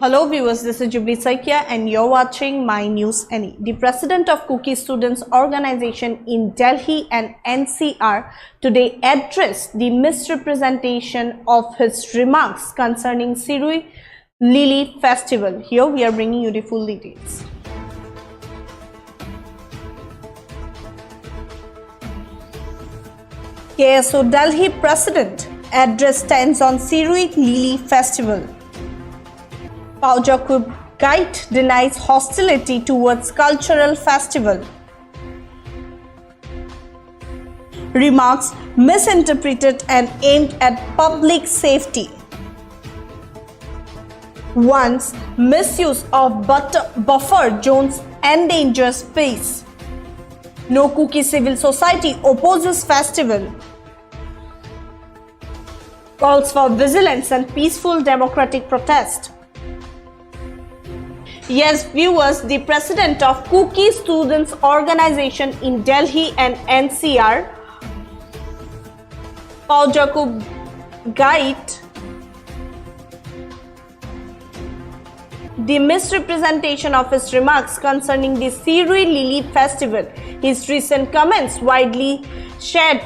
Hello viewers, this is Jubilee Saikia and you're watching My News Any. The president of Cookie Students Organization in Delhi and NCR today addressed the misrepresentation of his remarks concerning Shirui Lily Festival. Here we are bringing you the full details. KSO Delhi president addressed stance on Shirui Lily Festival. Paujakub guide denies hostility towards cultural festival. Remarks misinterpreted and aimed at public safety. Once misuse of buffer zones endangers peace. No Cookie civil society opposes festival. Calls for vigilance and peaceful democratic protest. Yes, viewers, the president of Cookie Students Organization in Delhi and NCR, Paujakub guide the misrepresentation of his remarks concerning the Shirui Lily Festival. His recent comments, widely shared,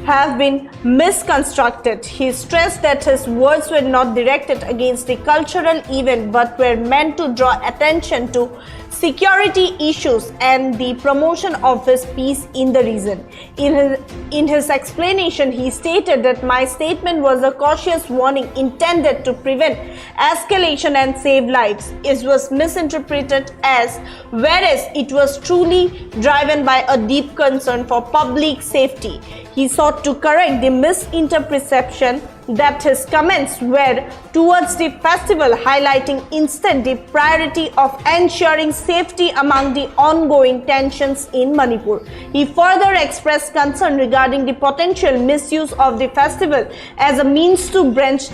have been misconstructed. He stressed that his words were not directed against the cultural event but were meant to draw attention to security issues and the promotion of his peace in the region. In his explanation, he stated that my statement was a cautious warning intended to prevent escalation and save lives. It was misinterpreted as whereas it was truly driven by a deep concern for public safety. He sought to correct the misinterpretation that his comments were towards the festival, highlighting instead the priority of ensuring safety among the ongoing tensions in Manipur. He further expressed concern regarding the potential misuse of the festival as a means to branch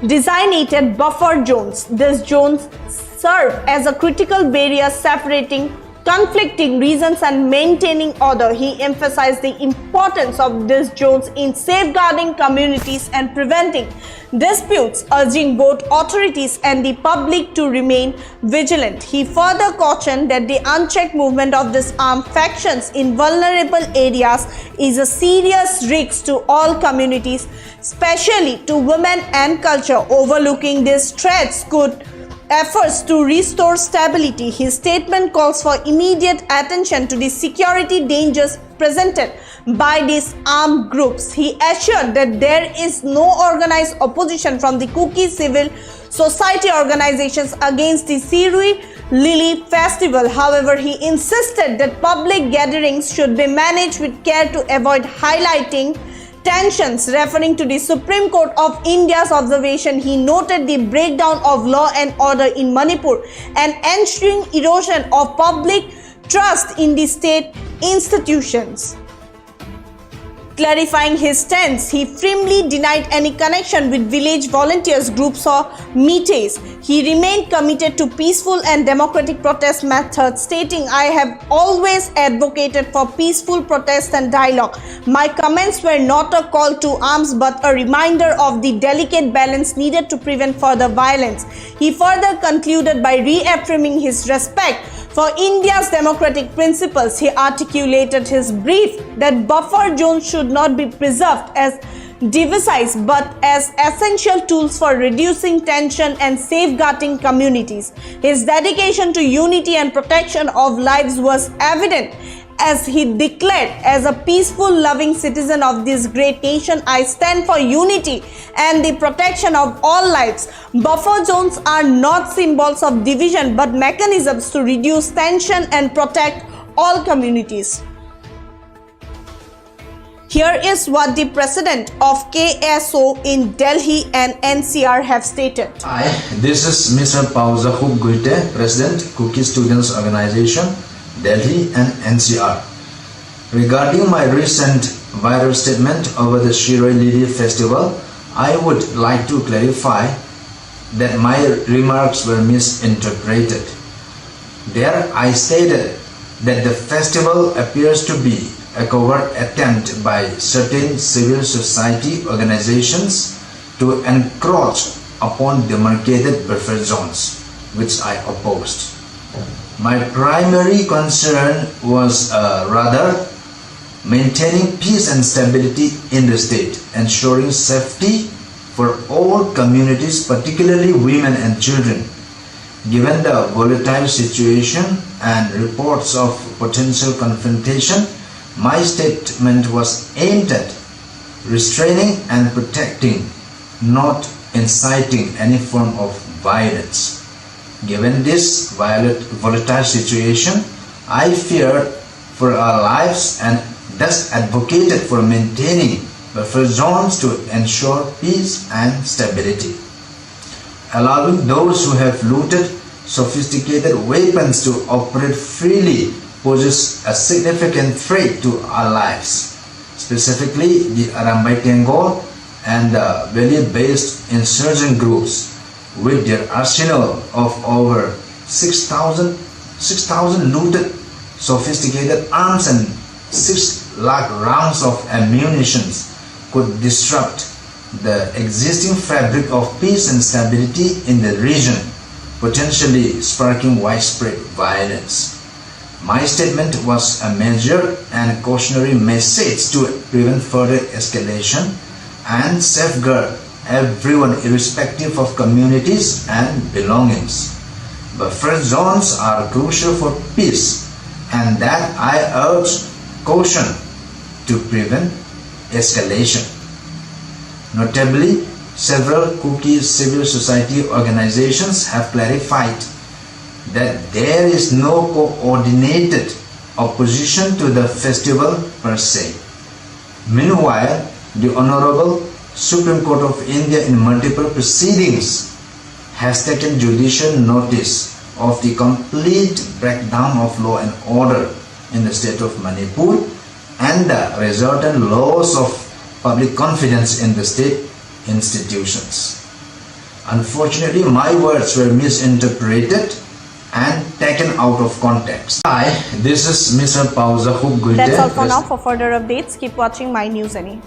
designated buffer zones. These zones serve as a critical barrier separating conflicting regions and maintaining order. He emphasized the importance of these zones in safeguarding communities and preventing disputes, urging both authorities and the public to remain vigilant. He further cautioned that the unchecked movement of these armed factions in vulnerable areas is a serious risk to all communities, especially to women and culture. Overlooking these threats could efforts to restore stability. His statement calls for immediate attention to the security dangers presented by these armed groups. He assured that there is no organized opposition from the Cookie civil society organizations against the Shirui Lily Festival. However, he insisted that public gatherings should be managed with care to avoid highlighting tensions. Referring to the Supreme Court of India's observation, he noted the breakdown of law and order in Manipur and ensuing erosion of public trust in the state institutions. Clarifying his stance, he firmly denied any connection with village volunteers groups or metes. He remained committed to peaceful and democratic protest methods, stating, I have always advocated for peaceful protest and dialogue. My comments were not a call to arms but a reminder of the delicate balance needed to prevent further violence. He further concluded by reaffirming his respect for India's democratic principles. He articulated his brief that buffer zones should not be preserved as devices but as essential tools for reducing tension and safeguarding communities. His dedication to unity and protection of lives was evident as he declared, as a peaceful, loving citizen of this great nation, I stand for unity and the protection of all lives. Buffer zones are not symbols of division but mechanisms to reduce tension and protect all communities. Here is what the president of KSO in Delhi and NCR have stated. Hi, this is Mr. Paujakub Guite, President, Cookie Students Organization, Delhi and NCR. Regarding my recent viral statement over the Shirui Lily Festival, I would like to clarify that my remarks were misinterpreted. There I stated that the festival appears to be a covert attempt by certain civil society organizations to encroach upon demarcated buffer zones, which I opposed. My primary concern was rather maintaining peace and stability in the state, ensuring safety for all communities, particularly women and children. Given the volatile situation and reports of potential confrontation, my statement was aimed at restraining and protecting, not inciting any form of violence. Given this volatile situation, I feared for our lives and thus advocated for maintaining buffer zones to ensure peace and stability. Allowing those who have looted sophisticated weapons to operate freely poses a significant threat to our lives, specifically the Arambai Tengol and the Valley-based insurgent groups with their arsenal of over 6,000 looted sophisticated arms and 6 lakh rounds of ammunition could disrupt the existing fabric of peace and stability in the region, potentially sparking widespread violence. My statement was a major and cautionary message to prevent further escalation and safeguard everyone irrespective of communities and belongings. Buffer zones are crucial for peace, and that I urge caution to prevent escalation. Notably, several Kuki civil society organizations have clarified that there is no coordinated opposition to the festival per se. Meanwhile, the Honorable Supreme Court of India in multiple proceedings has taken judicial notice of the complete breakdown of law and order in the state of Manipur and the resultant loss of public confidence in the state institutions. Unfortunately, my words were misinterpreted and taken out of context. Hi, this is Mr. Pauza Hubgulte. That's all for now. For further updates, keep watching My News Any.